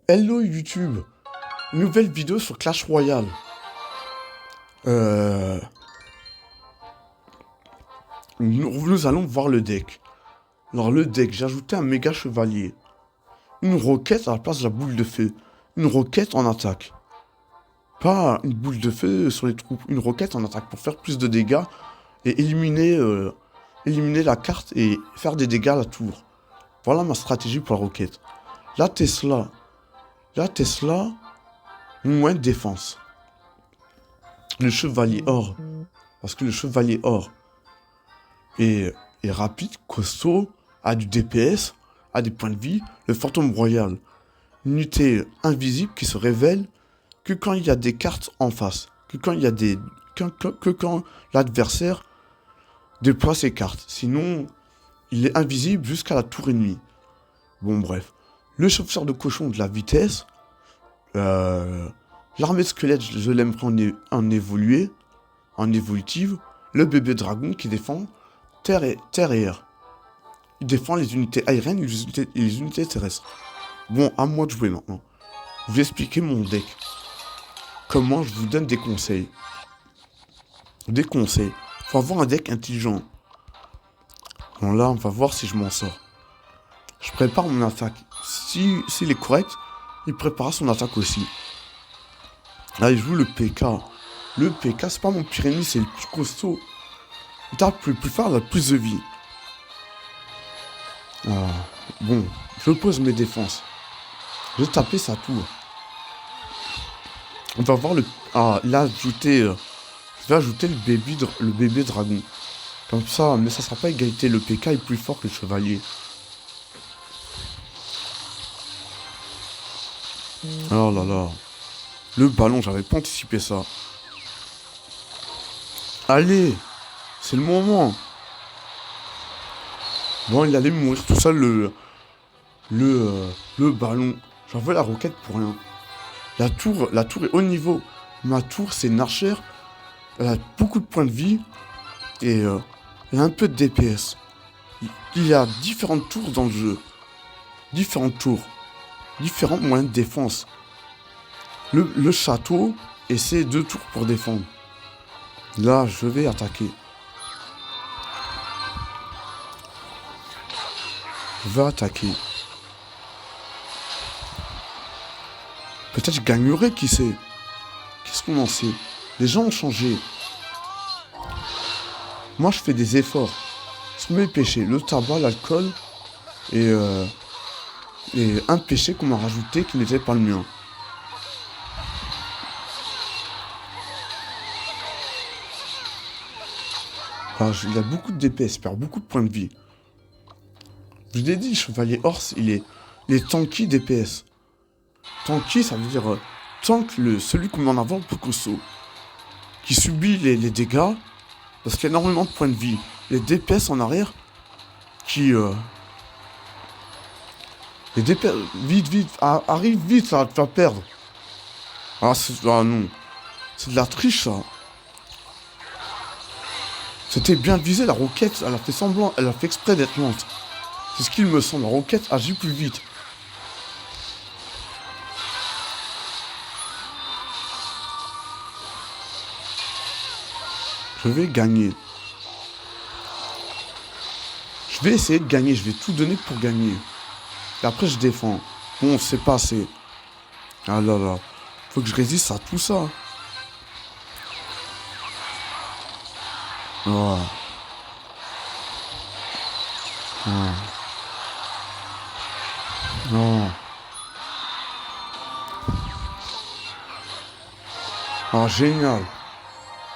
Hello YouTube, nouvelle vidéo sur Clash Royale. Euh, nous allons voir le deck. Alors le deck, j'ai ajouté un méga chevalier. Une roquette à la place de la boule de feu. Une roquette en attaque. Pas une boule de feu sur les troupes, une roquette en attaque pour faire plus de dégâts et éliminer la carte et faire des dégâts à la tour. Voilà ma stratégie pour la roquette. La Tesla, moins de défense. Le chevalier or, parce que le chevalier or est rapide, costaud, a du DPS, a des points de vie. Le fantôme royal, une unité invisible qui se révèle que quand il y a des cartes en face, que quand l'adversaire déploie ses cartes. Sinon, il est invisible jusqu'à la tour ennemie. Bon bref. Le chauffeur de cochon de la vitesse. L'armée de squelette, je l'aimerais en évoluer, en évolutive. Le bébé dragon qui défend terre et air. Il défend les unités aériennes et les unités terrestres. Bon, à moi de jouer maintenant. Je vais expliquer mon deck. Comment je vous donne des conseils. Des conseils. Faut avoir un deck intelligent. Bon là, on va voir si je m'en sors. Je prépare mon attaque. S'il est correct, il prépare son attaque aussi. Là, il joue le PK. Le PK, c'est pas mon pire ennemi, c'est le plus costaud. Il tape le plus fort, il a le plus de vie. Bon, je pose mes défenses. Je vais taper sa tour. On va voir le... il a ajouté... je vais ajouter le bébé dragon. Comme ça, mais ça sera pas égalité. Le PK est plus fort que le chevalier. Oh là là. Le ballon, j'avais pas anticipé ça. Allez, c'est le moment. Bon, il allait mourir tout seul, le ballon. J'en veux la roquette pour rien. La tour est haut niveau. Ma tour, c'est une archère. Elle a beaucoup de points de vie. Et elle a un peu de DPS. Il y a différentes tours dans le jeu. Différentes tours. Différents moyens de défense. Le château et ses 2 tours pour défendre. Là, je vais attaquer. Je vais attaquer. Peut-être je gagnerai, qui sait. Qu'est-ce qu'on en sait? Les gens ont changé. Moi, je fais des efforts. Sur mes péchés, le tabac, l'alcool et un péché qu'on m'a rajouté qui n'était pas le mien. Il a beaucoup de DPS, il perd beaucoup de points de vie. Je l'ai dit, chevalier Horse, il est tanky DPS. Tanky, ça veut dire tank, celui qu'on met en avant pour costaud. Qui subit les dégâts, parce qu'il y a énormément de points de vie. Les DPS en arrière, les DPS, vite, arrive vite, ça va te faire perdre. Non, c'est de la triche, ça. C'était bien visé, la roquette, elle a fait semblant, elle a fait exprès d'être lente. C'est ce qu'il me semble, la roquette agit plus vite. Je vais gagner. Je vais essayer de gagner, je vais tout donner pour gagner. Et après je défends. Bon, c'est pas assez. Ah là là, faut que je résiste à tout ça. Oh. Oh. Non. Ah, génial.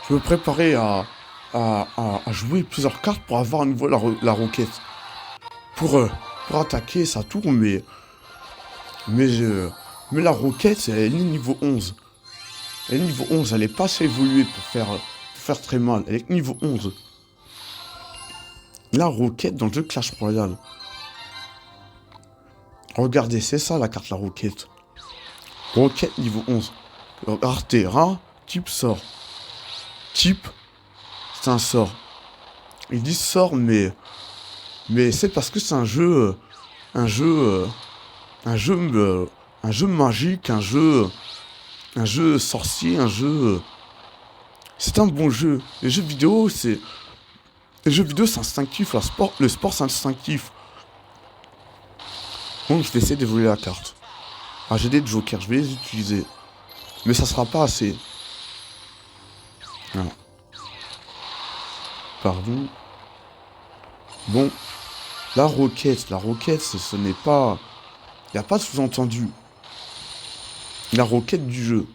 Je me préparais à jouer plusieurs cartes pour avoir à nouveau la roquette. Pour attaquer, ça tourne, mais la roquette, elle est niveau 11. Elle est niveau 11, elle est pas assez évoluée pour faire très mal. Elle est niveau 11. La roquette dans le jeu Clash Royale. Regardez, c'est ça la carte, la roquette. Roquette niveau 11. Artera, type sort. Type, c'est un sort. Ils disent sort, mais c'est parce que c'est un jeu un jeu magique, un jeu sorcier, un jeu... C'est un bon jeu. Les jeux vidéo, c'est instinctif. Le sport, c'est instinctif. Bon, je vais essayer d'évoluer la carte. Ah, j'ai des jokers, je vais les utiliser. Mais ça sera pas assez. Non. Pardon. Bon. La roquette, ce n'est pas... Il n'y a pas de sous-entendu. La roquette du jeu.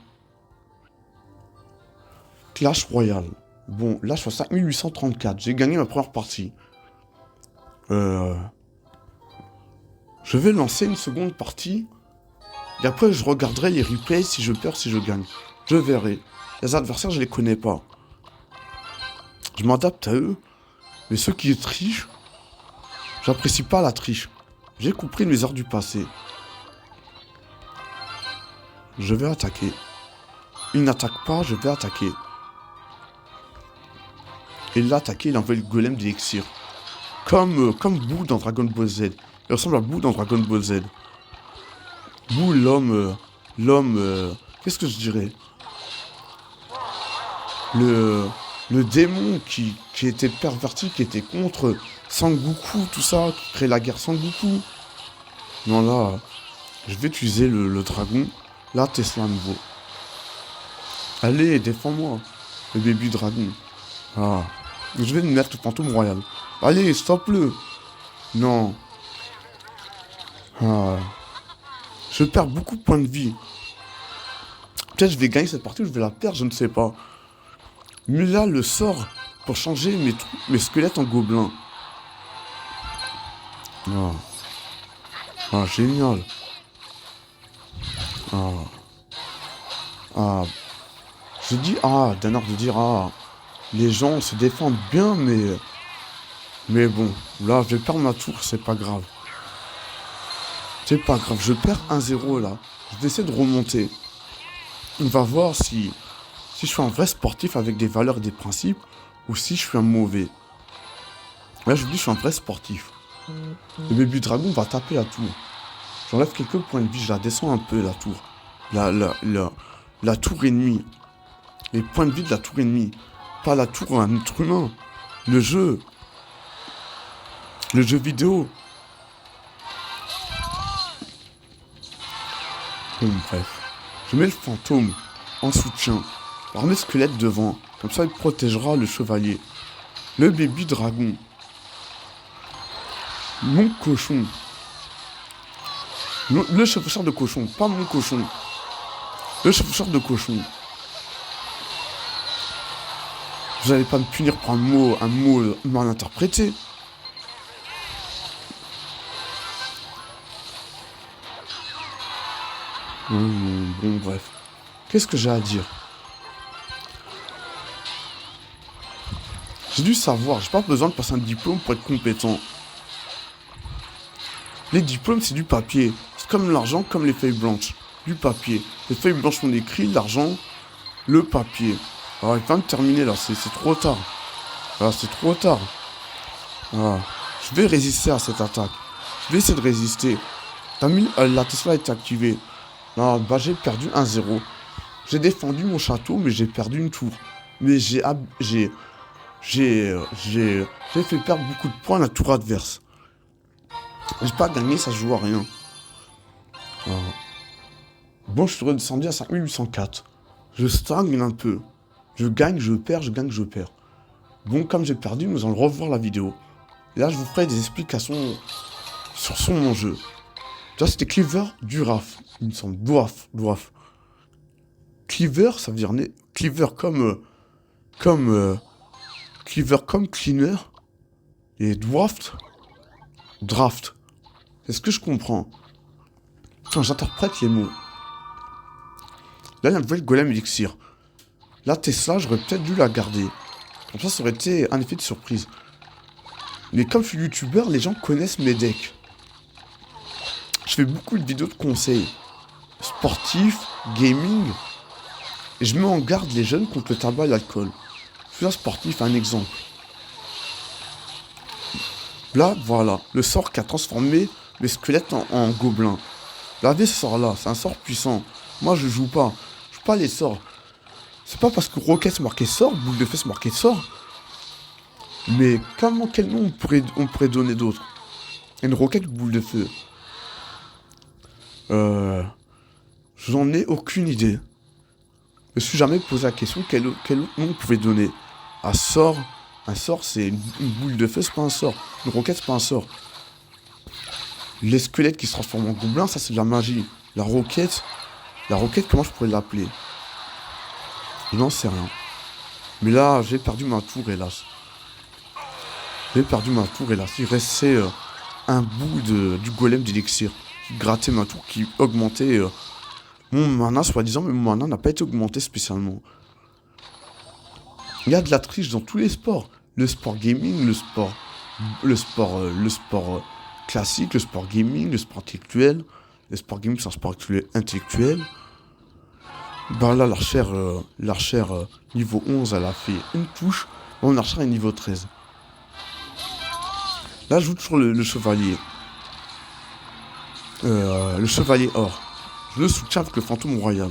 Clash Royale. Bon, là, je suis à 5834. J'ai gagné ma première partie. Je vais lancer une seconde partie. Et après, je regarderai les replays si je perds, si je gagne. Je verrai. Les adversaires, je les connais pas. Je m'adapte à eux. Mais ceux qui trichent, j'apprécie pas la triche. J'ai compris mes heures du passé. Je vais attaquer. Il n'attaque pas, je vais attaquer. Et l'attaquer, il envoie le golem d'élixir. Comme Boo dans Dragon Ball Z. Il ressemble à Boo dans Dragon Ball Z. Boo, l'homme... qu'est-ce que je dirais? Le démon qui était perverti, qui était contre Sangoku, tout ça, qui crée la guerre Sangoku. Non, là, je vais utiliser le dragon. Là, Tesla à nouveau. Allez, défends-moi, le baby dragon. Ah, je vais me mettre le fantôme royal. Allez, stop-le. Non. Ah. Je perds beaucoup de points de vie. Peut-être je vais gagner cette partie ou je vais la perdre, je ne sais pas. Mais là, le sort pour changer mes squelettes en gobelins. Ah. Ah, génial. Ah. Ah. Je dis, d'un art de dire, les gens se défendent bien, mais bon, là, je vais perdre ma tour, c'est pas grave. C'est pas grave, je perds 1-0 là. Je vais essayer de remonter. On va voir si je suis un vrai sportif avec des valeurs et des principes, ou si je suis un mauvais. Là, je vous dis, je suis un vrai sportif. Le baby dragon va taper la tour. J'enlève quelques points de vie, je la descends un peu, la tour. La tour ennemie. Les points de vie de la tour ennemie. Pas la tour à un être humain. Le jeu vidéo. Bon, bref. Je mets le fantôme en soutien. Alors, mes squelettes devant. Comme ça, il protégera le chevalier. Le baby dragon. Mon cochon. Le chevaucheur de cochon, pas mon cochon. Le chevaucheur de cochon. Vous n'allez pas me punir pour un mot mal interprété. Bon, bref. Qu'est-ce que j'ai à dire? J'ai dû savoir, j'ai pas besoin de passer un diplôme pour être compétent. Les diplômes, c'est du papier. C'est comme l'argent, comme les feuilles blanches. Du papier. Les feuilles blanches sont écrites, l'argent, le papier. Alors, il va me terminer là, c'est trop tard. Voilà, c'est trop tard. Voilà. Je vais résister à cette attaque. Je vais essayer de résister. T'as mis, la Tesla a été activée. Non, bah j'ai perdu 1-0. J'ai défendu mon château, mais j'ai perdu une tour. Mais j'ai fait perdre beaucoup de points à la tour adverse. J'ai pas gagné, ça se joue à rien. Alors. Bon, je suis redescendu à 5804. Je stagne un peu. Je gagne, je perds, je gagne, je perds. Bon, comme j'ai perdu, nous allons revoir la vidéo. Et là, je vous ferai des explications sur mon jeu. Ça, c'était Cleaver Duraf. Il me semble. Dwarf. Cleaver, ça veut dire... Cleaver comme cleaner. Et Draft. C'est ce que je comprends. Quand j'interprète les mots. Là, il y a un nouvel golem élixir. La Tesla, j'aurais peut-être dû la garder. Comme ça aurait été un effet de surprise. Mais comme je suis youtubeur, les gens connaissent mes decks. Je fais beaucoup de vidéos de conseils. Sportifs, gaming. Et je mets en garde les jeunes contre le tabac et l'alcool. Je suis un sportif, un exemple. Là, voilà. Le sort qui a transformé les squelettes en gobelins. Regardez ce sort-là, c'est un sort puissant. Moi, je joue pas. Je joue pas les sorts. C'est pas parce que Rocket c'est marqué sort, boule de feu c'est marqué sort. Mais quel nom on pourrait donner d'autre? Une roquette boule de feu. J'en ai aucune idée. Je me suis jamais posé la question quel autre nom on pouvait donner. Un sort, c'est une boule de feu, c'est pas un sort. Une roquette, c'est pas un sort. Les squelettes qui se transforment en gobelins, ça c'est de la magie. La roquette, comment je pourrais l'appeler? Je n'en sais rien. Mais là, j'ai perdu ma tour, hélas. Il restait un bout du golem d'élixir qui grattait ma tour, qui augmentait mon mana, soi-disant, mais mon mana n'a pas été augmenté spécialement. Il y a de la triche dans tous les sports. Le sport gaming, le sport classique, le sport gaming, le sport intellectuel. Le sport gaming, c'est un sport intellectuel. Bah là, l'archère niveau 11, elle a fait une touche. Mon archère est niveau 13. Là, je joue toujours le chevalier. Le chevalier or. Je le soutiens avec le fantôme royal.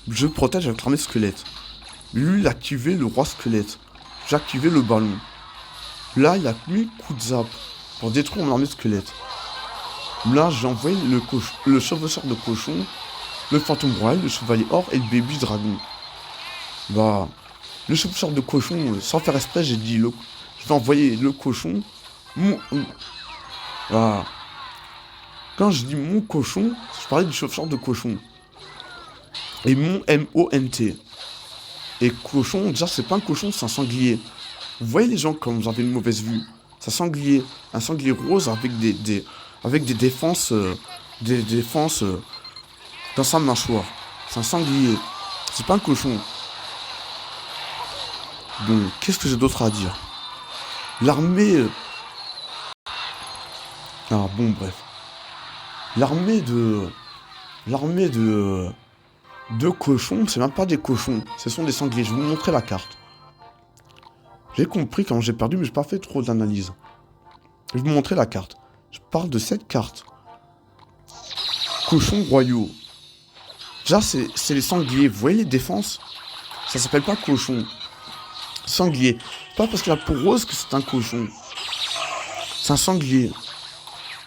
Je protège avec l'armée squelette. Lui, il a activé le roi squelette. J'ai activé le ballon. Là, il a mis coup de zap pour détruire mon armée squelette. Là, j'ai envoyé le chevaucheur de cochon, le fantôme royal, le chevalier or et le baby dragon. Bah, le chevaucheur de cochon, sans faire exprès, j'ai dit je vais envoyer le cochon. Voilà. Quand je dis mon cochon, je parlais du chauffeur de cochon. Et mon M-O-N-T. Et cochon, déjà c'est pas un cochon, c'est un sanglier. Vous voyez les gens quand vous avez une mauvaise vue. C'est un sanglier rose avec des défenses, dans sa mâchoire. C'est un sanglier. C'est pas un cochon. Donc, qu'est-ce que j'ai d'autre à dire? L'armée... Ah bon, bref. L'armée de cochons, c'est même pas des cochons, ce sont des sangliers. Je vais vous montrer la carte. J'ai compris quand j'ai perdu, mais j'ai pas fait trop d'analyse. Je vais vous montrer la carte. Je parle de cette carte. Cochons royaux. Déjà, c'est les sangliers. Vous voyez les défenses? Ça s'appelle pas cochon. Sanglier. Pas parce qu'il a la peau rose que c'est un cochon. C'est un sanglier.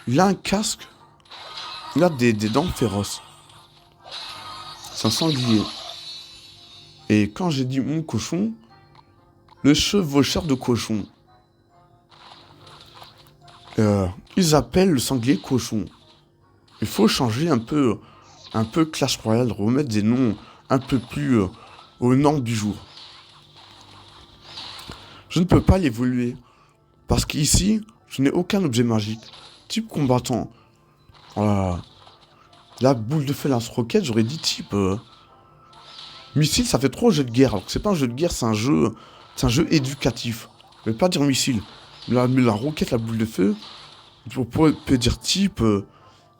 Il a un casque. Il a des dents féroces. C'est un sanglier. Et quand j'ai dit mon cochon, le chevaucheur de cochon. Ils appellent le sanglier cochon. Il faut changer un peu Clash Royale, remettre des noms un peu plus aux normes du jour. Je ne peux pas l'évoluer. Parce qu'ici, je n'ai aucun objet magique. Type combattant. Voilà. La boule de feu lance-roquette, j'aurais dit type... Missile, ça fait trop jeu de guerre. Alors que c'est pas un jeu de guerre, c'est un jeu éducatif. Je vais pas dire missile. Mais la roquette, la boule de feu, on peut dire type...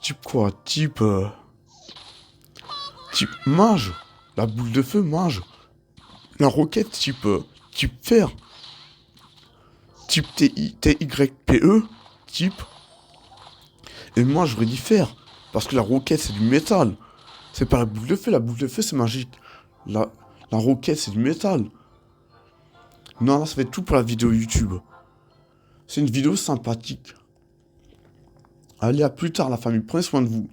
type quoi? Type mage. La boule de feu, mage. La roquette, type fer. Type TYPE. Type... Et moi, j'aurais dit fer. Parce que la roquette, c'est du métal. C'est pas la boule de feu. La boule de feu, c'est magique. La roquette, c'est du métal. Non, là, ça va être tout pour la vidéo YouTube. C'est une vidéo sympathique. Allez, à plus tard, la famille. Prenez soin de vous.